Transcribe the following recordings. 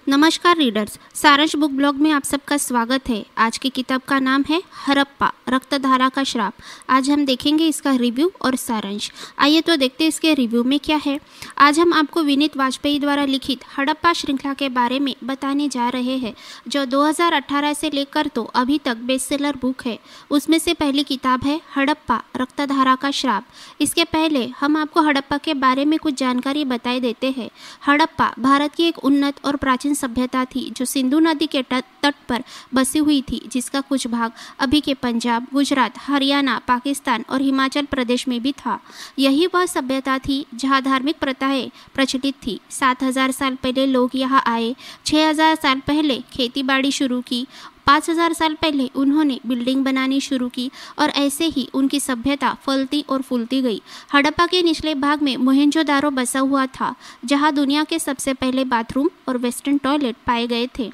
नमस्कार रीडर्स, सारांश book blog में आप सबका स्वागत है। आज की किताब का नाम है हड़प्पा, रक्तधारा का श्राप। आज हम देखेंगे इसका रिव्यू और सारांश। आइए तो देखते हैं इसके रिव्यू में क्या है। आज हम आपको विनीत वाजपेयी द्वारा लिखित हड़प्पा श्रृंखला के बारे में बताने जा रहे हैं, जो 2018 से लेकर तो अभी तक बेस्टसेलर बुक है। उसमें से पहली किताब है हड़प्पा, रक्तधारा का श्राप। इसके पहले हम आपको हड़प्पा के बारे में कुछ जानकारी बताए देते हैं। हड़प्पा भारत की एक उन्नत और प्राचीन सभ्यता थी जो सिंधु नदी के तट पर बसी हुई थी, जिसका कुछ भाग अभी के पंजाब, गुजरात, हरियाणा, पाकिस्तान और हिमाचल प्रदेश में भी था। यही वह सभ्यता थी जहां धार्मिक प्रथाएं प्रचलित थी। 7000 साल पहले लोग यहां आए, 6000 साल पहले खेतीबाड़ी शुरू की, 5000 साल पहले उन्होंने बिल्डिंग बनानी शुरू की और ऐसे ही उनकी सभ्यता फलती और फूलती गई। हड़प्पा के निचले भाग में मोहेंजोदारो बसा हुआ था, जहां दुनिया के सबसे पहले बाथरूम और वेस्टर्न टॉयलेट पाए गए थे।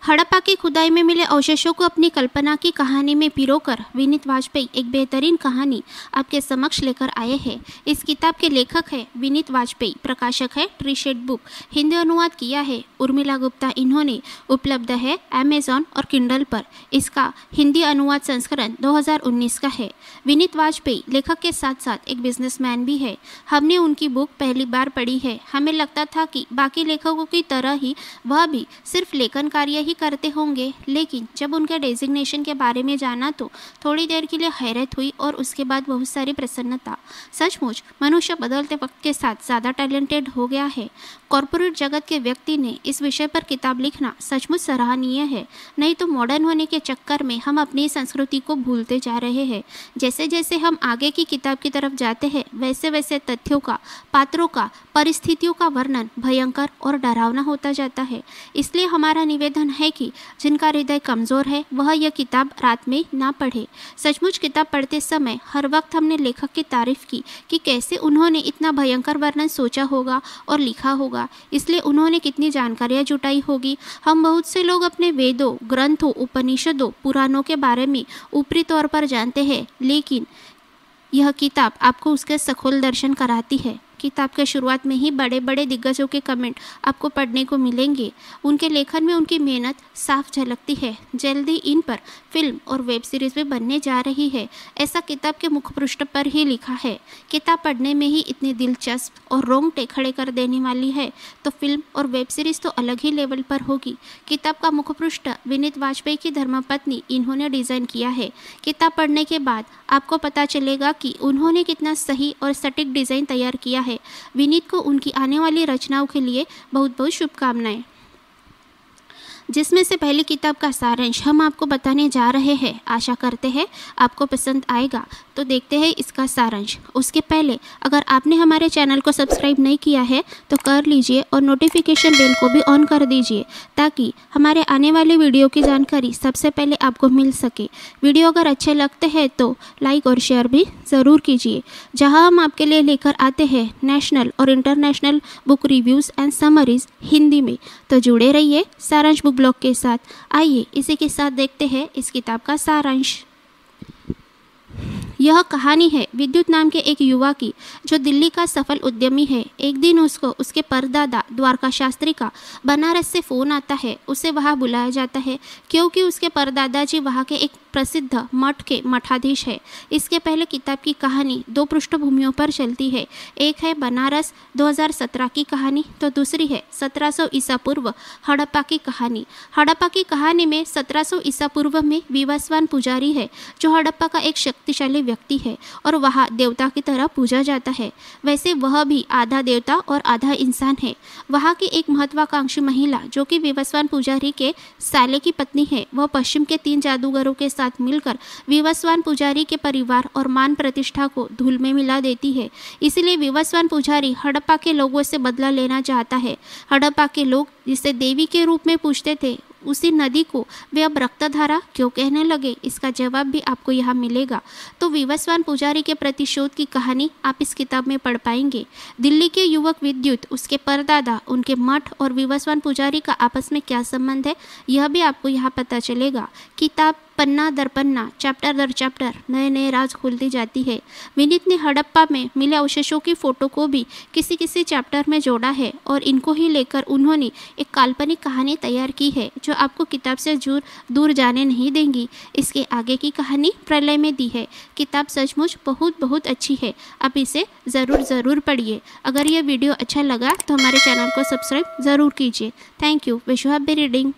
हड़प्पा की खुदाई में मिले अवशेषों को अपनी कल्पना की कहानी में पिरोकर विनीत वाजपेयी एक बेहतरीन कहानी आपके समक्ष लेकर आए हैं। इस किताब के लेखक है विनीत वाजपेयी, प्रकाशक है ट्रीशेड बुक। हिंदी अनुवाद किया है उर्मिला गुप्ता। इन्होंने उपलब्ध है अमेज़न और किंडल पर। इसका हिंदी अनुवाद संस्करण 2019 का है। विनीत वाजपेयी लेखक के साथ साथ एक बिजनेसमैन भी है। हमने उनकी बुक पहली बार पढ़ी है। हमें लगता था कि बाकी लेखकों की तरह ही वह भी सिर्फ लेखन कार्य ही करते होंगे, लेकिन जब उनके डेजिग्नेशन के बारे में जाना तो थोड़ी देर के लिए हैरत हुई और उसके बाद बहुत सारी प्रसन्नता। सचमुच मनुष्य बदलते वक्त के साथ ज़्यादा टैलेंटेड हो गया है। कॉर्पोरेट जगत के व्यक्ति ने इस विषय पर किताब लिखना सचमुच सराहनीय है। नहीं तो मॉडर्न होने के चक्कर में हम अपनी संस्कृति को भूलते जा रहे हैं। जैसे जैसे हम आगे की किताब की तरफ जाते हैं, वैसे वैसे तथ्यों का, पात्रों का, परिस्थितियों का वर्णन भयंकर और डरावना होता जाता है। इसलिए हमारा निवेदन है कि जिनका हृदय कमज़ोर है वह यह किताब रात में ना पढ़े। सचमुच किताब पढ़ते समय हर वक्त हमने लेखक की तारीफ की कि कैसे उन्होंने इतना भयंकर वर्णन सोचा होगा और लिखा होगा। इसलिए उन्होंने कितनी जानकारियाँ जुटाई होगी। हम बहुत से लोग अपने वेदों, ग्रंथों, उपनिषदों, पुराणों के बारे में ऊपरी तौर पर जानते हैं, लेकिन यह किताब आपको उसके सखोल दर्शन कराती है। किताब के शुरुआत में ही बड़े बड़े दिग्गजों के कमेंट आपको पढ़ने को मिलेंगे। उनके लेखन में उनकी मेहनत साफ झलकती है। जल्दी इन पर फिल्म और वेब सीरीज भी बनने जा रही है, ऐसा किताब के मुखपृष्ठ पर ही लिखा है। किताब पढ़ने में ही इतनी दिलचस्प और रोंगटे खड़े कर देने वाली है, तो फिल्म और वेब सीरीज तो अलग ही लेवल पर होगी। किताब का मुखपृष्ठ विनीत वाजपेयी की धर्मपत्नी इन्होंने डिज़ाइन किया है। किताब पढ़ने के बाद आपको पता चलेगा कि उन्होंने कितना सही और सटीक डिज़ाइन तैयार किया है। विनीत को उनकी आने वाली रचनाओं के लिए बहुत बहुत शुभकामनाएं। जिसमें से पहली किताब का सारांश हम आपको बताने जा रहे हैं। आशा करते हैं आपको पसंद आएगा। तो देखते हैं इसका सारांश। उसके पहले अगर आपने हमारे चैनल को सब्सक्राइब नहीं किया है तो कर लीजिए और नोटिफिकेशन बेल को भी ऑन कर दीजिए, ताकि हमारे आने वाले वीडियो की जानकारी सबसे पहले आपको मिल सके। वीडियो अगर अच्छे लगते हैं तो लाइक और शेयर भी ज़रूर कीजिए, जहां हम आपके लिए लेकर आते हैं नेशनल और international book reviews and summaries Hindi में। तो जुड़े रहिए सारांश बुक ब्लॉग के साथ। आइए इसी के साथ देखते हैं इस किताब का सारांश। यह कहानी है विद्युत नाम के एक युवा की, जो दिल्ली का सफल उद्यमी है। एक दिन उसको उसके परदादा द्वारका शास्त्री का बनारस से फ़ोन आता है। उसे वहाँ बुलाया जाता है क्योंकि उसके परदादा जी वहाँ के एक प्रसिद्ध मठ के मठाधीश है। इसके पहले किताब की कहानी दो पृष्ठभूमियों पर चलती है। एक है बनारस 2017 की कहानी, तो दूसरी है 1700 ईसा पूर्व हड़प्पा की कहानी। हड़प्पा की कहानी में 1700 ईसा पूर्व में विवस्वान पुजारी है, जो हड़प्पा का एक शक्तिशाली व्यक्ति है और वहाँ देवता की तरह पूजा जाता है। वैसे वह भी आधा देवता और आधा इंसान है। वहाँ की एक महत्वाकांक्षी महिला, जो कि विवस्वान पुजारी के साले की पत्नी है, वह पश्चिम के 3 जादूगरों के साथ मिलकर विवस्वान पुजारी के परिवार और मान प्रतिष्ठा को धूल में मिला देती है। इसलिए विवस्वान पुजारी हड़प्पा के लोगों से बदला लेना चाहता है। हड़प्पा के लोग जिसे देवी के रूप में पूजते थे, उसी नदी को वे अब रक्तधारा क्यों कहने लगे, इसका जवाब भी आपको यहाँ मिलेगा। तो विवस्वान पुजारी के प्रतिशोध की कहानी आप इस किताब में पढ़ पाएंगे। दिल्ली के युवक विद्युत, उसके परदादा, उनके मठ और विवस्वान पुजारी का आपस में क्या संबंध है, यह भी आपको यहाँ पता चलेगा। किताब पन्ना दर पन्ना, चैप्टर दर चैप्टर नए नए राज खुलती जाती है। विनीत ने हड़प्पा में मिले अवशेषों की फोटो को भी किसी किसी चैप्टर में जोड़ा है और इनको ही लेकर उन्होंने एक काल्पनिक कहानी तैयार की है जो आपको किताब से दूर जाने नहीं देंगी। इसके आगे की कहानी प्रलय में दी है। किताब सचमुच बहुत बहुत अच्छी है, आप इसे ज़रूर पढ़िए। अगर यह वीडियो अच्छा लगा तो हमारे चैनल को सब्सक्राइब ज़रूर कीजिए। Thank you. Wish you happy reading.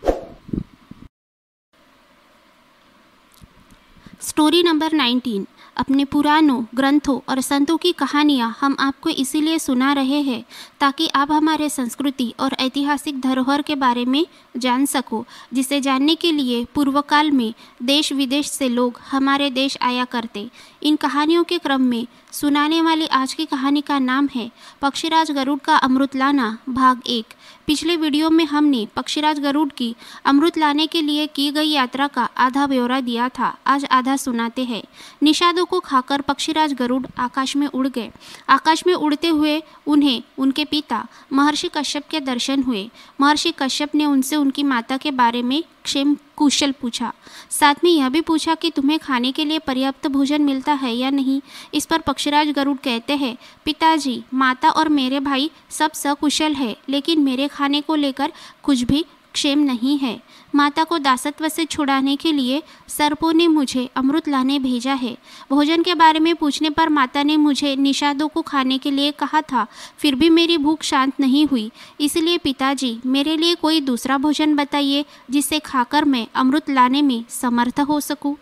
Story number 19। अपने पुराणों, ग्रंथों और संतों की कहानियाँ हम आपको इसीलिए सुना रहे हैं ताकि आप हमारे संस्कृति और ऐतिहासिक धरोहर के बारे में जान सको, जिसे जानने के लिए पूर्व काल में देश विदेश से लोग हमारे देश आया करते। इन कहानियों के क्रम में सुनाने वाली आज की कहानी का नाम है पक्षीराज गरुड़ का अमृत लाना, भाग 1। पिछले वीडियो में हमने पक्षीराज गरुड़ की अमृत लाने के लिए की गई यात्रा का आधा ब्यौरा दिया था, आज आधा सुनाते हैं। निषादों को खाकर पक्षीराज गरुड़ आकाश में उड़ गए। आकाश में उड़ते हुए उन्हें उनके पिता महर्षि कश्यप के दर्शन हुए। महर्षि कश्यप ने उनसे उनकी माता के बारे में क्षेम कुशल पूछा, साथ में यह भी पूछा कि तुम्हें खाने के लिए पर्याप्त भोजन मिलता है या नहीं। इस पर पक्षीराज गरुड़ कहते हैं, पिताजी, माता और मेरे भाई सब सकुशल है, लेकिन मेरे खाने को लेकर कुछ भी क्षेम नहीं है। माता को दासत्व से छुड़ाने के लिए सर्पों ने मुझे अमृत लाने भेजा है। भोजन के बारे में पूछने पर माता ने मुझे निषादों को खाने के लिए कहा था, फिर भी मेरी भूख शांत नहीं हुई। इसलिए पिताजी, मेरे लिए कोई दूसरा भोजन बताइए जिसे खाकर मैं अमृत लाने में समर्थ हो सकूं।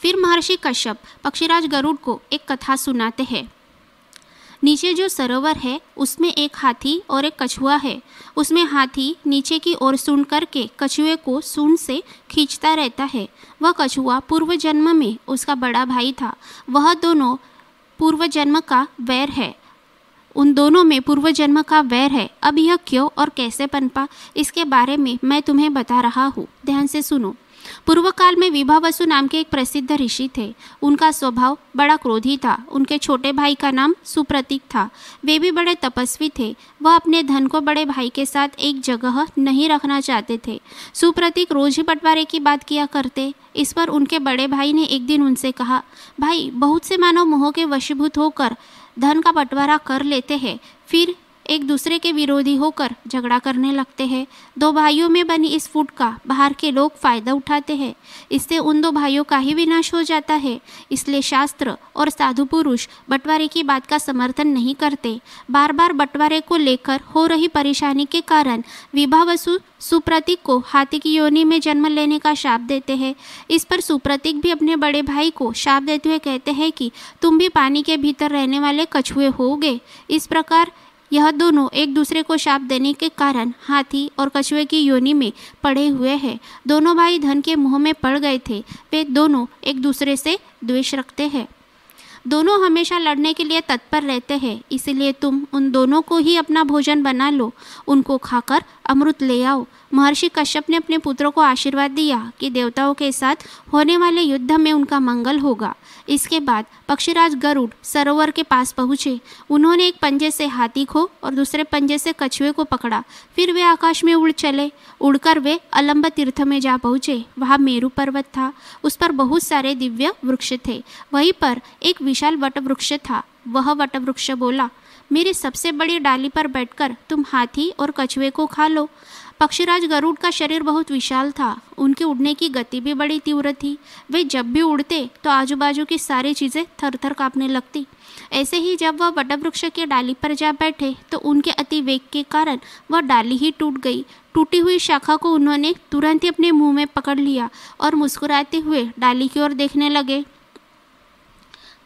फिर महर्षि कश्यप पक्षीराज गरुड़ को एक कथा सुनाते हैं। नीचे जो सरोवर है उसमें एक हाथी और एक कछुआ है। उसमें हाथी नीचे की ओर सूंड करके कछुए को सूंड से खींचता रहता है। वह कछुआ पूर्व जन्म में उसका बड़ा भाई था। वह दोनों पूर्व जन्म का वैर है। उन दोनों में पूर्व जन्म का वैर है। अब यह क्यों और कैसे पनपा, इसके बारे में मैं तुम्हें बता रहा हूँ, ध्यान से सुनो। पूर्व काल में विभावसु नाम के एक प्रसिद्ध ऋषि थे। उनका स्वभाव बड़ा क्रोधी था। उनके छोटे भाई का नाम सुप्रतीक था। वे भी बड़े तपस्वी थे। वह अपने धन को बड़े भाई के साथ एक जगह नहीं रखना चाहते थे। सुप्रतीक रोज ही बंटवारे की बात किया करते। इस पर उनके बड़े भाई ने एक दिन उनसे कहा, भाई, बहुत से मानव मोह के वशीभूत होकर धन का बंटवारा कर लेते हैं, फिर एक दूसरे के विरोधी होकर झगड़ा करने लगते हैं। दो भाइयों में बनी इस फूट का बाहर के लोग फायदा उठाते हैं। इससे उन दो भाइयों का ही विनाश हो जाता है। इसलिए शास्त्र और साधु पुरुष बंटवारे की बात का समर्थन नहीं करते। बार बार बंटवारे को लेकर हो रही परेशानी के कारण विभावसु सुप्रतीक को हाथी की योनि में जन्म लेने का शाप देते हैं। इस पर सुप्रतीक भी अपने बड़े भाई को शाप देते हुए कहते हैं कि तुम भी पानी के भीतर रहने वाले कछुए होगे। इस प्रकार यह दोनों एक दूसरे को शाप देने के कारण हाथी और कछुए की योनि में पड़े हुए हैं। दोनों भाई धन के मोह में पड़ गए थे। वे दोनों एक दूसरे से द्वेष रखते हैं। दोनों हमेशा लड़ने के लिए तत्पर रहते हैं। इसलिए तुम उन दोनों को ही अपना भोजन बना लो, उनको खाकर अमृत ले आओ। महर्षि कश्यप ने अपने पुत्रों को आशीर्वाद दिया कि देवताओं के साथ होने वाले युद्ध में उनका मंगल होगा। इसके बाद पक्षीराज गरुड़ सरोवर के पास पहुँचे। उन्होंने एक पंजे से हाथी को और दूसरे पंजे से कछुए को पकड़ा। फिर वे आकाश में उड़ चले। उड़कर वे अलंब तीर्थ में जा पहुँचे। वहाँ मेरु पर्वत था। उस पर बहुत सारे दिव्य वृक्ष थे। वहीं पर एक विशाल वट वृक्ष था। वह वट वृक्ष बोला, मेरी सबसे बड़ी डाली पर बैठकर तुम हाथी और कछुए को खा लो। पक्षीराज गरुड़ का शरीर बहुत विशाल था। उनके उड़ने की गति भी बड़ी तीव्र थी। वे जब भी उड़ते तो आजू बाजू की सारी चीज़ें थर थर काँपने लगती। ऐसे ही जब वह वटवृक्ष की डाली पर जा बैठे तो उनके अति वेग के कारण वह डाली ही टूट गई। टूटी हुई शाखा को उन्होंने तुरंत ही अपने मुंह में पकड़ लिया और मुस्कुराते हुए डाली की ओर देखने लगे।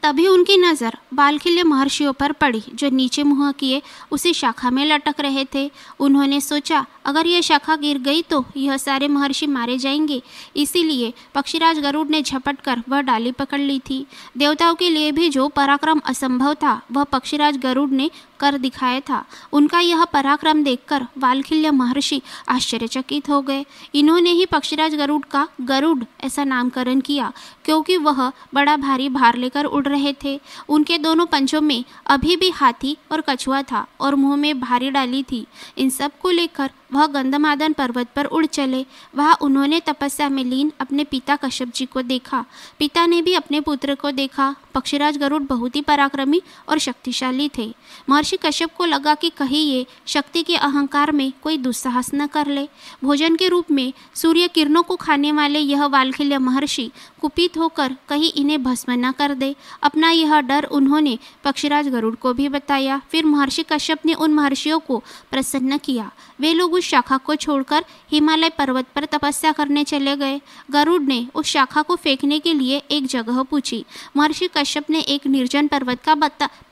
तभी उनकी नज़र बालखिल्य महर्षियों पर पड़ी, जो नीचे मुँह किए उसी शाखा में लटक रहे थे। उन्होंने सोचा, अगर यह शाखा गिर गई तो यह सारे महर्षि मारे जाएंगे। इसीलिए पक्षीराज गरुड़ ने झपट कर वह डाली पकड़ ली थी। देवताओं के लिए भी जो पराक्रम असंभव था वह पक्षीराज गरुड़ ने कर दिखाया था। उनका यह पराक्रम देखकर वालखिल्य महर्षि आश्चर्यचकित हो गए। इन्होंने ही पक्षीराज गरुड़ का गरुड़ ऐसा नामकरण किया, क्योंकि वह बड़ा भारी भार लेकर उड़ रहे थे। उनके दोनों पंजों में अभी भी हाथी और कछुआ था और मुंह में भारी डाली थी। इन सब को लेकर वह गंधमादन पर्वत पर उड़ चले। वहाँ उन्होंने तपस्या में लीन अपने पिता कश्यप जी को देखा। पिता ने भी अपने पुत्र को देखा। पक्षीराज गरुड़ बहुत ही पराक्रमी और शक्तिशाली थे। महर्षि कश्यप को लगा कि कहीं ये शक्ति के अहंकार में कोई दुस्साहस न कर ले। भोजन के रूप में सूर्य किरणों को खाने वाले यह वाल्खिल्य महर्षि कुपित होकर कहीं इन्हें भस्म न कर दे। अपना यह डर उन्होंने पक्षीराज गरुड़ को भी बताया। फिर महर्षि कश्यप ने उन महर्षियों को प्रसन्न किया। वे लोग उस शाखा को छोड़कर हिमालय पर्वत पर तपस्या करने चले गए। गरुड़ ने उस शाखा को फेंकने के लिए एक जगह पूछी। महर्षि कश्यप ने एक निर्जन पर्वत का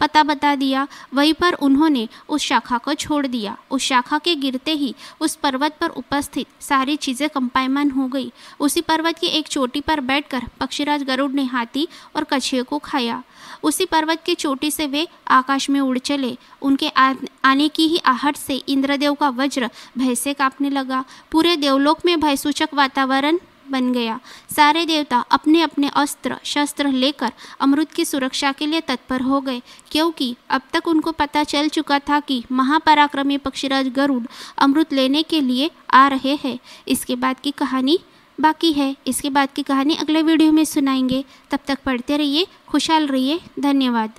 पता बता दिया। वहीं पर उन्होंने उस शाखा को छोड़ दिया। उस शाखा के गिरते ही उस पर्वत पर उपस्थित सारी चीजें कंपायमान हो गई। उसी पर्वत की एक चोटी पर बैठकर पक्षीराज गरुड़ ने हाथी और कछुए को खाया। उसी पर्वत की चोटी से वे आकाश में उड़ चले। उनके आने की ही आहट से इंद्रदेव का वज्र भय से कांपने लगा। पूरे देवलोक में भयसूचक वातावरण बन गया। सारे देवता अपने अपने अस्त्र शस्त्र लेकर अमृत की सुरक्षा के लिए तत्पर हो गए, क्योंकि अब तक उनको पता चल चुका था कि महापराक्रमी पक्षीराज गरुड़ अमृत लेने के लिए आ रहे हैं। इसके बाद की कहानी बाकी है। इसके बाद की कहानी अगले वीडियो में सुनाएंगे। तब तक पढ़ते रहिए, खुशहाल रहिए। धन्यवाद।